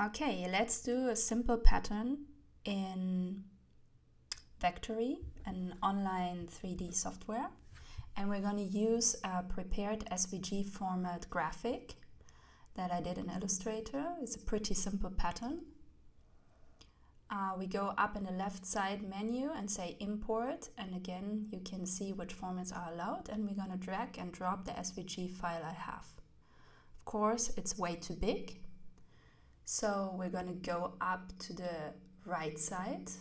Okay, let's do a simple pattern in VECTARY, an online 3D software. And we're going to use a prepared SVG format graphic that I did in Illustrator. It's a pretty simple pattern. We go up in the left side menu and say import, and again you can see which formats are allowed, and we're going to drag and drop the SVG file I have. Of course, it's way too big, so we're going to go up to the right side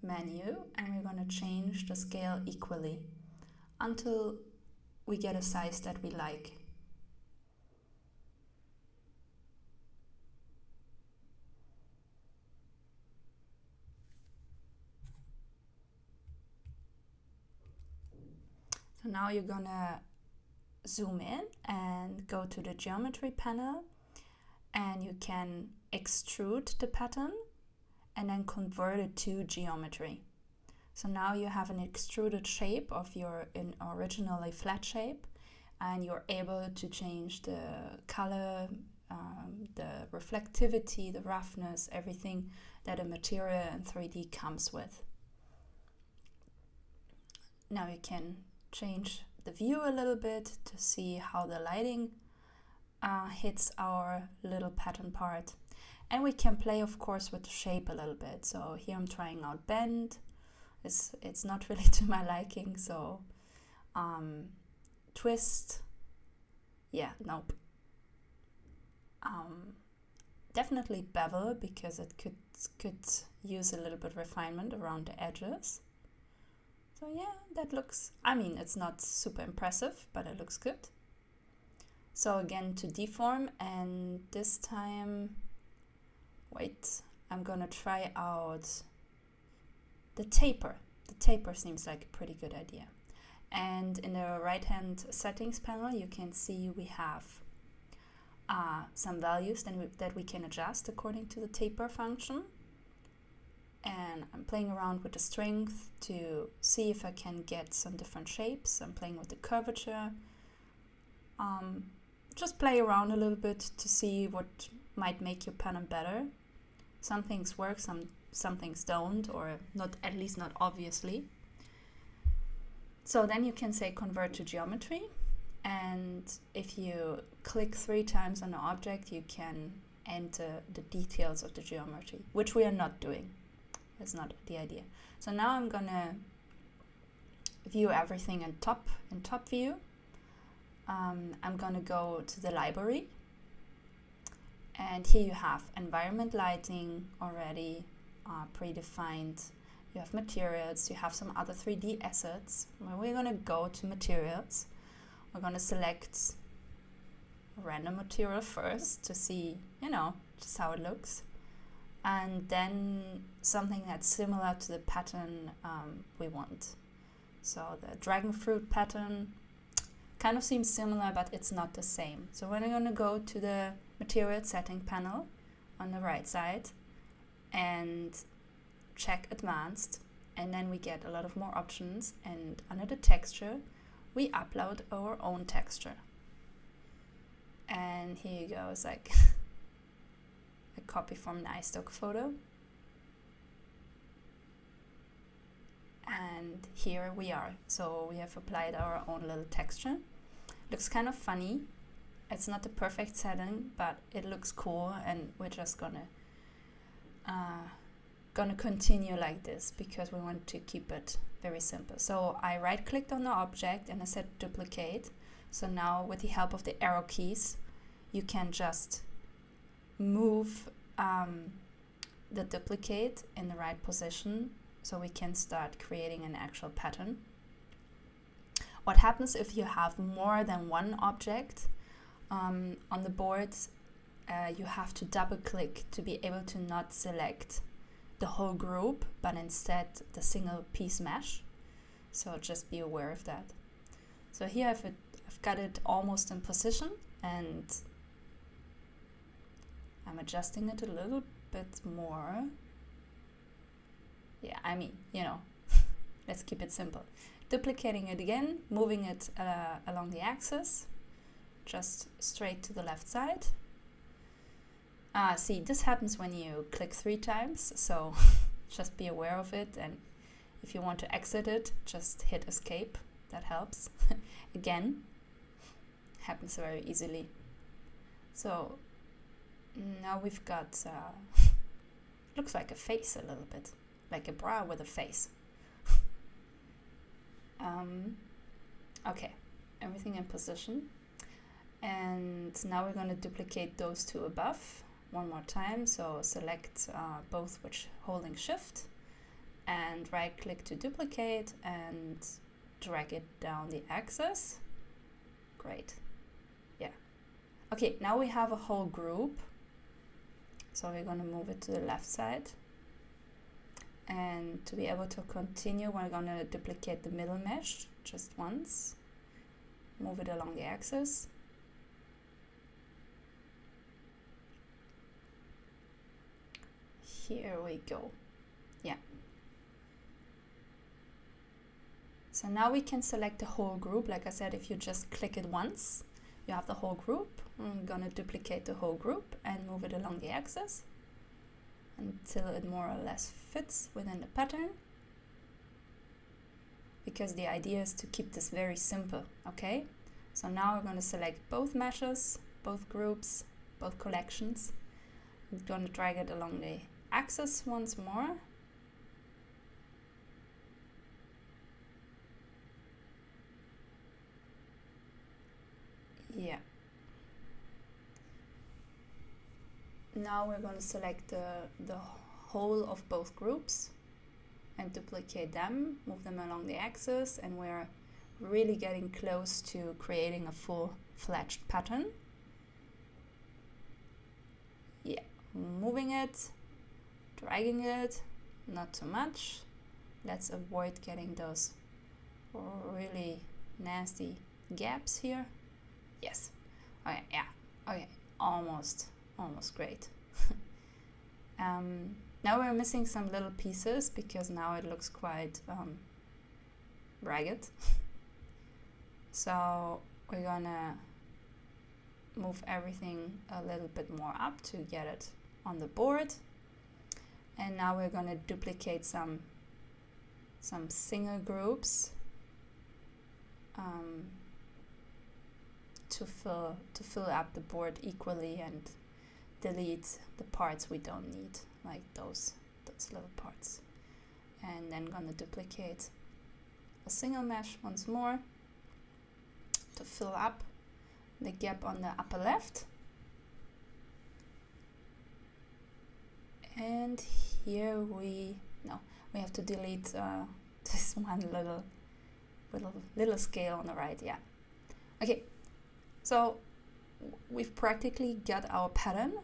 menu and we're going to change the scale equally until we get a size that we like. So now you're gonna zoom in and go to the geometry panel, and you can extrude the pattern and then convert it to geometry. So now you have an extruded shape of your originally flat shape, and you're able to change the color, the reflectivity, the roughness, everything that a material in 3D comes with. Now you can change the view a little bit to see how the lighting hits our little pattern part. And we can play, of course, with the shape a little bit. So here I'm trying out bend. It's not really to my liking, so twist, yeah, nope. Definitely bevel, because it could use a little bit refinement around the edges. So yeah, that looks, I mean, it's not super impressive, but it looks good. So again, to deform, and this time, wait, I'm gonna try out the taper. The taper seems like a pretty good idea. And in the right hand settings panel, you can see we have some values that we can adjust according to the taper function. And I'm playing around with the strength to see if I can get some different shapes. I'm playing with the curvature. Just play around a little bit to see what might make your pattern better. Some things work, some things don't, or not, at least not obviously. So then you can say convert to geometry, and if you click 3 times on the object, you can enter the details of the geometry, which we are not doing. That's not the idea. So now I'm gonna view everything in top view. I'm gonna go to the library, and here you have environment lighting already predefined. You have materials, you have some other 3D assets. Well, we're gonna go to materials. We're gonna select a random material first to see, just how it looks. And then something that's similar to the pattern we want. So the dragon fruit pattern kind of seems similar, but it's not the same. So we're going to go to the material setting panel on the right side and check advanced, and then we get a lot of more options, and under the texture we upload our own texture. And here you go, it's like a copy from an iStock photo. And here we are. So we have applied our own little texture. Looks kind of funny. It's not the perfect setting, but it looks cool, and we're just gonna continue like this because we want to keep it very simple. So I right clicked on the object and I said duplicate. So now with the help of the arrow keys, you can just move the duplicate in the right position so we can start creating an actual pattern. What happens if you have more than one object on the board? You have to double click to be able to not select the whole group, but instead the single piece mesh. So just be aware of that. So here I've got it almost in position, and I'm adjusting it a little bit more. Yeah, I mean, let's keep it simple. Duplicating it again, moving it along the axis, just straight to the left side. See, this happens when you click 3 times, so just be aware of it, and if you want to exit it, just hit escape. That helps. Again, happens very easily. So now we've got, looks like a face a little bit, like a bra with a face. Okay, everything in position. And now we're going to duplicate those 2 above one more time. So select both which holding shift and right click to duplicate and drag it down the axis. Great. Yeah. Okay, now we have a whole group. So we're going to move it to the left side. And to be able to continue, we're going to duplicate the middle mesh just once. Move it along the axis. Here we go. Yeah. So now we can select the whole group. Like I said, if you just click it once, you have the whole group. I'm gonna duplicate the whole group and move it along the axis until it more or less fits within the pattern. Because the idea is to keep this very simple, okay? So now we're gonna select both meshes, both groups, both collections. I'm gonna drag it along the axis once more. Yeah. Now we're going to select the whole of both groups and duplicate them, move them along the axis, and we're really getting close to creating a full-fledged pattern. Yeah, moving it, dragging it, not too much. Let's avoid getting those really nasty gaps here. Yes. Okay, yeah. Okay, almost great. Now we're missing some little pieces because now it looks quite ragged. So we're gonna move everything a little bit more up to get it on the board. And now we're gonna duplicate some single groups to fill up the board equally and delete the parts we don't need, like those little parts. And then gonna duplicate a single mesh once more to fill up the gap on the upper left. And here we have to delete this one little scale on the right. Yeah. Okay, so we've practically got our pattern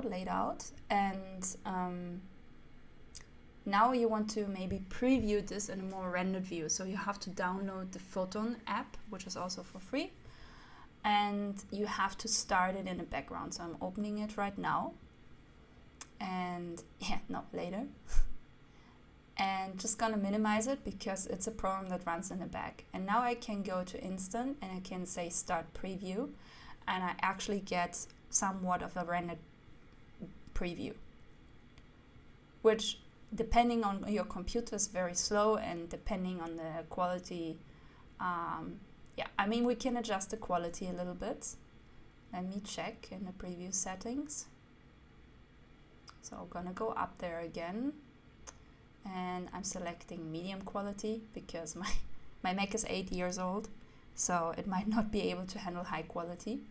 laid out, and now you want to maybe preview this in a more rendered view. So you have to download the Photon app, which is also for free, and you have to start it in the background. So I'm opening it right now, and later. And just gonna minimize it because it's a program that runs in the back. And now I can go to Instant and I can say Start Preview, and I actually get somewhat of a rendered preview, which depending on your computer is very slow, and depending on the quality, I mean, we can adjust the quality a little bit. Let me check in the preview settings. So I'm gonna go up there again, and I'm selecting medium quality because my Mac is 8 years old, so it might not be able to handle high quality.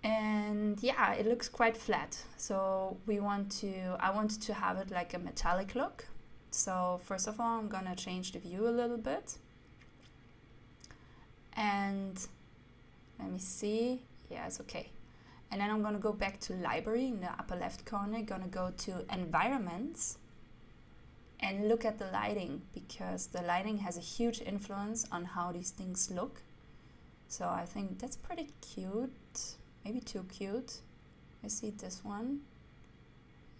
And yeah, it looks quite flat. So I wanted to have it like a metallic look. So first of all, I'm gonna change the view a little bit. And let me see. Yeah, it's okay. And then I'm gonna go back to Library in the upper left corner, gonna go to Environments and look at the lighting, because the lighting has a huge influence on how these things look. So I think that's pretty cute. Maybe too cute. I see this one.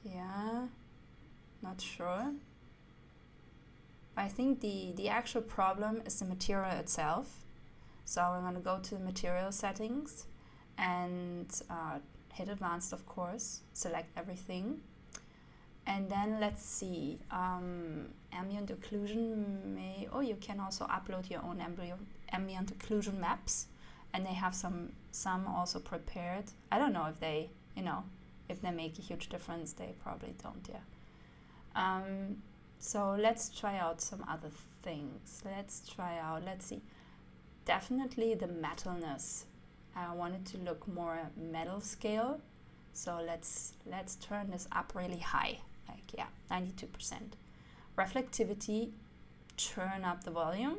Yeah, not sure. I think the actual problem is the material itself. So we're gonna go to the material settings and hit advanced, of course, select everything. And then let's see, ambient occlusion you can also upload your own ambient occlusion maps, and they have some also prepared. I don't know if they, if they make a huge difference. They probably don't, yeah. So let's try out some other things. Let's see. Definitely the metalness. I want it to look more metal scale. So let's turn this up really high. 92%. Reflectivity, turn up the volume,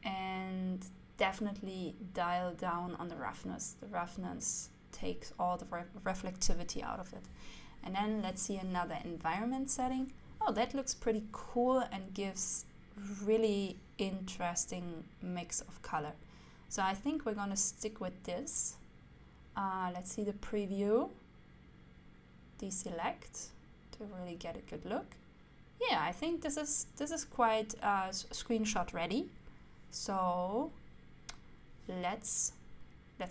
and definitely dial down on the roughness. The roughness takes all the reflectivity out of it. And then let's see another environment setting. Oh, that looks pretty cool and gives really interesting mix of color. So I think we're gonna stick with this. Let's see the preview. Deselect to really get a good look. Yeah, I think this is quite screenshot ready. So let's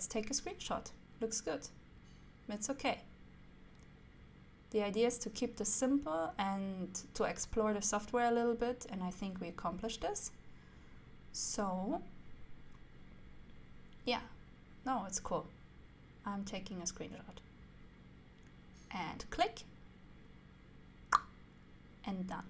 take a screenshot. Looks good. It's okay. The idea is to keep this simple and to explore the software a little bit, and I think we accomplished this. So yeah, no, it's cool. I'm taking a screenshot. And click, and done.